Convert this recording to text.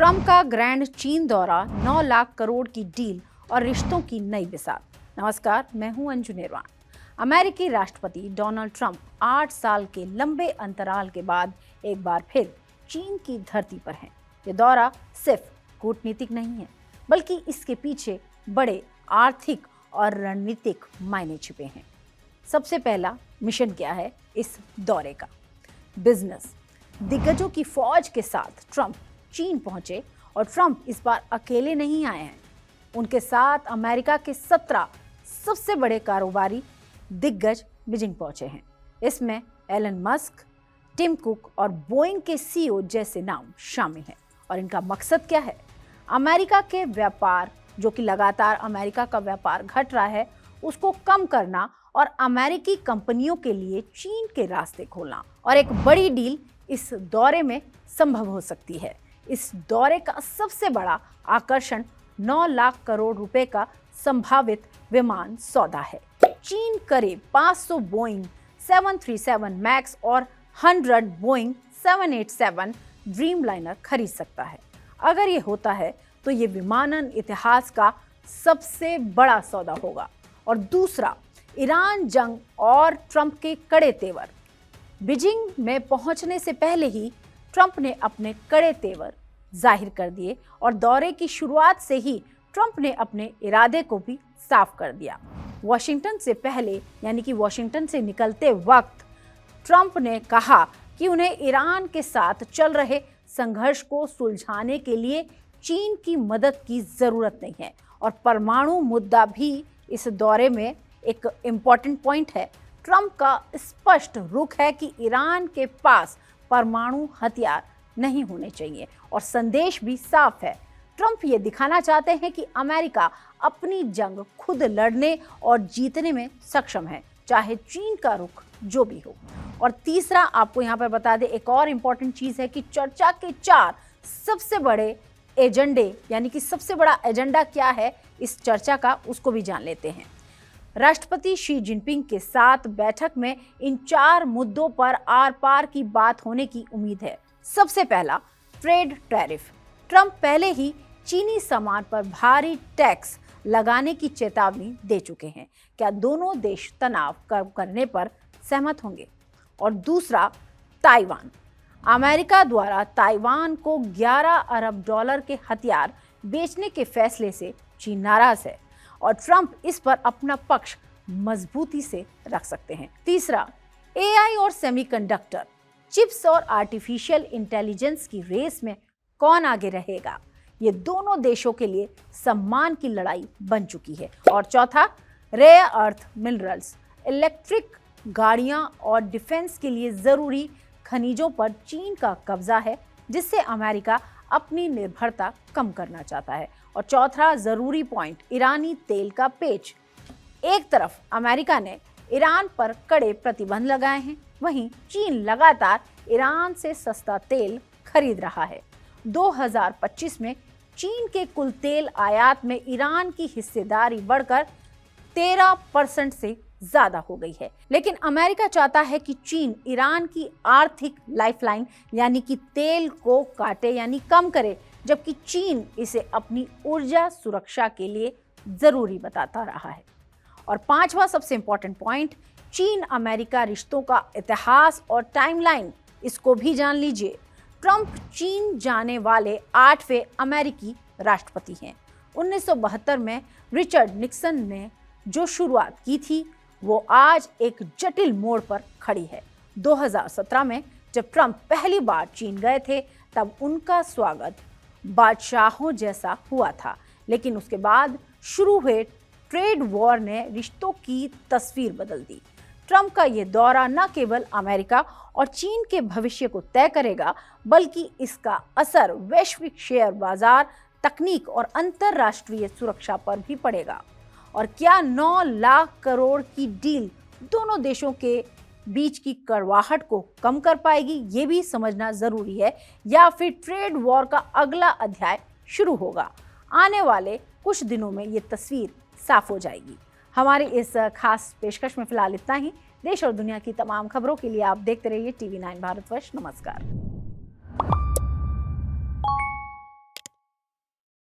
Trump का grand चीन दौरा, 9 लाख करोड़ की डील और रिश्तों की नई बिसात। नमस्कार, मैं हूं अंजू निर्वाण। अमेरिकी राष्ट्रपति डोनाल्ड ट्रंप 8 साल के लंबे अंतराल के बाद एक बार फिर चीन की धरती पर हैं। ये दौरा सिर्फ कूटनीतिक नहीं है, बल्कि इसके पीछे बड़े आर्थिक और रणनीतिक मायने छिपे हैं। सबसे पहला मिशन क्या है इस दौरे का? बिजनेस। दिग्गजों की फौज के साथ ट्रंप चीन पहुंचे और ट्रंप इस बार अकेले नहीं आए हैं। उनके साथ अमेरिका के 17 सबसे बड़े कारोबारी दिग्गज बीजिंग पहुंचे हैं। इसमें एलन मस्क, टिम कुक और बोइंग के सीईओ जैसे नाम शामिल हैं। और इनका मकसद क्या है? अमेरिका के व्यापार, जो कि लगातार अमेरिका का व्यापार घट रहा है, उसको कम करना और अमेरिकी कंपनियों के लिए चीन के रास्ते खोलना। और एक बड़ी डील इस दौरे में संभव हो सकती है। इस दौरे का सबसे बड़ा आकर्षण 9 लाख करोड़ रुपए का संभावित विमान सौदा है। चीन करीब 500 बोइंग 737 मैक्स और 100 बोइंग 787 ड्रीमलाइनर खरीद सकता है। अगर ये होता है तो ये विमानन इतिहास का सबसे बड़ा सौदा होगा। और दूसरा, ईरान जंग और ट्रंप के कड़े तेवर। बीजिंग में पहुंचने से पहले ही ट्रंप ने अपने कड़े तेवर जाहिर कर दिए और दौरे की शुरुआत से ही ट्रंप ने अपने इरादे को भी साफ कर दिया। वॉशिंगटन से पहले, यानी कि वॉशिंगटन से निकलते वक्त, ट्रंप ने कहा कि उन्हें ईरान के साथ चल रहे संघर्ष को सुलझाने के लिए चीन की मदद की जरूरत नहीं है। और परमाणु मुद्दा भी इस दौरे में एक इम्पॉर्टेंट पॉइंट है। ट्रंप का स्पष्ट रुख है कि ईरान के पास परमाणु हथियार नहीं होने चाहिए और संदेश भी साफ है। ट्रंप ये दिखाना चाहते हैं कि अमेरिका अपनी जंग खुद लड़ने और जीतने में सक्षम है, चाहे चीन का रुख जो भी हो। और तीसरा, आपको यहाँ पर बता दें, एक और इम्पॉर्टेंट चीज़ है कि चर्चा के 4 सबसे बड़े एजेंडे, यानी कि सबसे बड़ा एजेंडा क्या है इस चर्चा का, उसको भी जान लेते हैं। राष्ट्रपति शी जिनपिंग के साथ बैठक में इन 4 मुद्दों पर आर पार की बात होने की उम्मीद है। सबसे पहला, ट्रेड टैरिफ। ट्रंप पहले ही चीनी सामान पर भारी टैक्स लगाने की चेतावनी दे चुके हैं। क्या दोनों देश तनाव कम करने पर सहमत होंगे? और दूसरा, ताइवान। अमेरिका द्वारा ताइवान को 11 अरब डॉलर के हथियार बेचने के फैसले से चीन नाराज है और ट्रंप इस पर अपना पक्ष मजबूती से रख सकते हैं। तीसरा, एआई और सेमीकंडक्टर, चिप्स और आर्टिफिशियल इंटेलिजेंस की रेस में कौन आगे रहेगा? ये दोनों देशों के लिए सम्मान की लड़ाई बन चुकी है। और चौथा, रेयर अर्थ मिनरल्स, इलेक्ट्रिक गाड़ियां और डिफेंस के लिए जरूरी खनिजों पर चीन का कब्जा है, जिससे अमेरिका अपनी निर्भरता कम करना चाहता है। और चौथा जरूरी पॉइंट, ईरानी तेल का पेच। एक तरफ अमेरिका ने ईरान पर कड़े प्रतिबंध लगाए हैं, वहीं चीन लगातार ईरान से सस्ता तेल खरीद रहा है। 2025 में चीन के कुल तेल आयात में ईरान की हिस्सेदारी बढ़कर 13% से ज्यादा हो गई है। लेकिन अमेरिका चाहता है कि चीन ईरान की आर्थिक लाइफलाइन, यानी कि तेल को काटे, यानी कम करे, जबकि चीन इसे अपनी ऊर्जा सुरक्षा के लिए जरूरी बताता रहा है। और पांचवा सबसे इंपॉर्टेंट पॉइंट, चीन अमेरिका रिश्तों का इतिहास और टाइमलाइन, इसको भी जान लीजिए। ट्रंप चीन जाने वाले 8वें अमेरिकी राष्ट्रपति हैं। 1972 में रिचर्ड निक्सन ने जो शुरुआत की थी, वो आज एक जटिल मोड़ पर खड़ी है। 2017 में जब ट्रंप पहली बार चीन गए थे, तब उनका स्वागत बादशाहों जैसा हुआ था। लेकिन उसके बाद शुरू हुए ट्रेड वॉर ने रिश्तों की तस्वीर बदल दी। ट्रंप का ये दौरा न केवल अमेरिका और चीन के भविष्य को तय करेगा, बल्कि इसका असर वैश्विक शेयर बाजार, तकनीक और अंतरराष्ट्रीय सुरक्षा पर भी पड़ेगा। और क्या 9 लाख करोड़ की डील दोनों देशों के बीच की कड़वाहट को कम कर पाएगी, ये भी समझना जरूरी है। या फिर ट्रेड वॉर का अगला अध्याय शुरू होगा? आने वाले कुछ दिनों में ये तस्वीर साफ हो जाएगी। हमारी इस खास पेशकश में फिलहाल इतना ही। देश और दुनिया की तमाम खबरों के लिए आप देखते रहिए TV9 भारतवर्ष। नमस्कार।